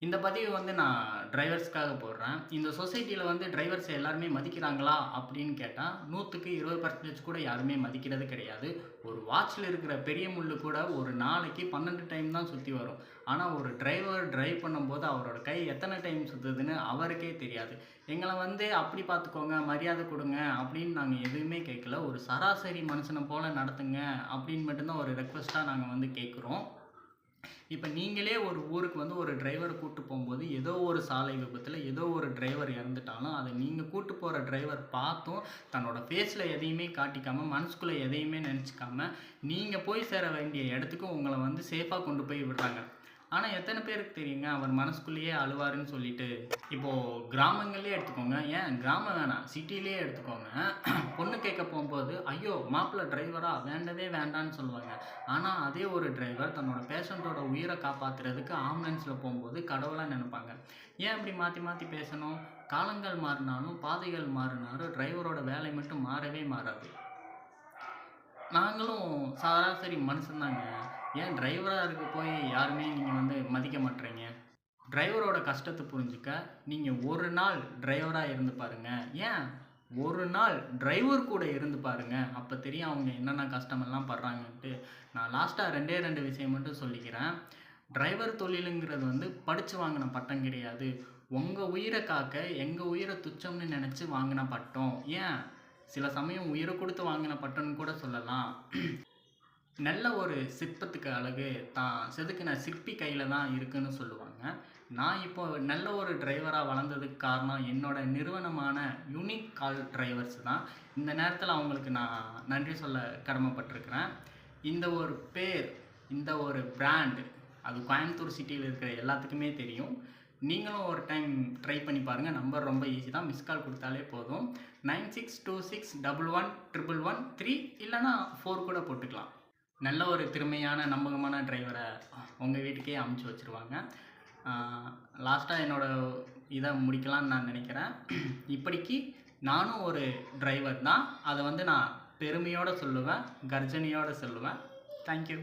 இந்த பதிவு வந்து நான் டிரைவர்ஸ்க்காக போடுறேன். இந்த சொசைட்டில வந்து டிரைவர்ஸ எல்லாருமே மதிக்கிறாங்களா? அப்படின்னு கேட்டா, 100க்கு 20% கூட யாருமே மதிக்கிறது கிடையாது. ஒரு வாட்ச்ல இருக்கிற பெரிய முள்ளு கூட ஒரு நாளைக்கு 12 டைம் தான் சுத்தி வரும். ஆனா, ஒரு டிரைவர் டிரைவ் பண்ணும்போது அவரோட கை எத்தன டைம் சுத்துதுன்னு அவருக்கே தெரியாது. எங்கள வந்து அப்படி பார்த்துக்கோங்க, மரியாதை குடுங்க அப்படின்னு நாங்க எதுவுமே கேட்கல. ஒரு சராசரி மனுஷன போல நடத்துங்க அப்படின்னு மட்டும் தான் ஒரு ரெக்வெஸ்ட்டா நாங்க வந்து கேட்கிறோம். இப்ப நீங்களே ஒரு ஊருக்கு வந்து ஒரு டிரைவர கூட்டு போம்போது, ஏதோ ஒரு சாலை விபத்துல ஏதோ ஒரு டிரைவர் இறந்துட்டாலும், அத நீங்க கூட்டு போற டிரைவர் பார்த்தும், தன்னோட ஃபேஸ்ல எதையுமே காட்டிக்காம, மனசுக்குள்ள எதையுமே நெனச்சுக்காம, நீங்க போய் சேர வேண்டிய இடத்துக்கு உங்கள வந்து சேஃபா கொண்டு போய் விடுறாங்க. ஆனா, எத்தன பேருக்கு தெரியுங்க, அவர் மனசுக்குள்ளேயே அழுவாருன்னு சொல்லிட்டு. இப்போ கிராமங்கள்லயே எடுத்துக்கோங்க. ஏன் கிராமம் வேணாம், சிட்டிலயே எடுத்துக்கோங்க. பொண்ணு கேட்க போம்போது, "ஐயோ! மாப்பிள்ளை டிரைவரா? வேண்டவே வேண்டான்னு" சொல்லுவாங்க. ஆனா, அதே ஒரு டிரைவர் தன்னோட பேஷண்டோட உயிர காப்பாத்துறதுக்கு ஆம்புலன்ஸ்ல போம்போது கடவுளா நெனைப்பாங்க. ஏன் இப்படி மாத்தி மாத்தி பேசணும்? காலங்கள் மாறினாலும், பாதைகள் மாறினாலும் டிரைவரோட வேலை மட்டும் மாறவே மாறாது. நாங்களும் சராசரி மனுஷன் தாங்க. ஏன் டிரைவரா இருக்க போய் யாருமே நீங்க வந்து மதிக்க மாட்றீங்க? டிரைவரோட கஷ்டத்த புரிஞ்சுக்க, நீங்க ஒரு நாள் டிரைவரா இருந்து பாருங்க. ஏன் ஒரு நாள் டிரைவர் கூட இருந்து பாருங்க. அப்ப தெரியும் அவங்க என்னென்ன கஷ்டமெல்லாம் படுறாங்கன்ட்டு. நான் லாஸ்ட்டா 2டே 2 விஷயம் மட்டும் சொல்லிக்கிறேன். டிரைவர் தொழிலுங்கிறது வந்து படிச்சு வாங்குன பட்டம் கிடையாது. உங்க உயிர காக்க எங்க உயிர துச்சம்னு நெனச்சு வாங்குன பட்டம். ஏன் சில சமயம் உயிர குடுத்து வாங்குன பட்டம்னு கூட சொல்லலாம். நல்ல ஒரு சிற்பத்துக்கு அழகு தான் செதுக்கின சிற்பி கையில தான் இருக்குன்னு சொல்லுவாங்க. நான் இப்போ நல்ல ஒரு டிரைவரா வளர்ந்ததுக்கு காரணம் என்னோட நிறுவனமான யூனிக் கால் டிரைவர்ஸ் தான். இந்த நேரத்தில அவங்களுக்கு நான் நன்றி சொல்ல கடமைப்பட்டிருக்கிறேன். இந்த ஒரு பேர், இந்த ஒரு பிராண்ட் அது கோயம்புத்தூர் சிட்டியில இருக்கிற எல்லாத்துக்குமே தெரியும். நீங்களும் ஒரு டைம் ட்ரை பண்ணி பாருங்க. நம்பர் ரொம்ப ஈஸி தான். மிஸ் கால் குடுத்தாலே போதும். 9626111113 இல்லன்னா 4 கூட போட்டுக்கலாம். நல்ல ஒரு திறமையான, நம்பகமான டிரைவர உங்க வீட்டுக்கே அனுப்பிச்சு வச்சுருவாங்க. லாஸ்ட்டா என்னோட இத முடிக்கலான்னு நான் நெனைக்கிறேன். இப்படிக்கு நானும் ஒரு டிரைவர் தான். அத வந்து நான் பெருமையோட சொல்லுவேன். கர்ஜனையோட சொல்லுவேன். Thank you.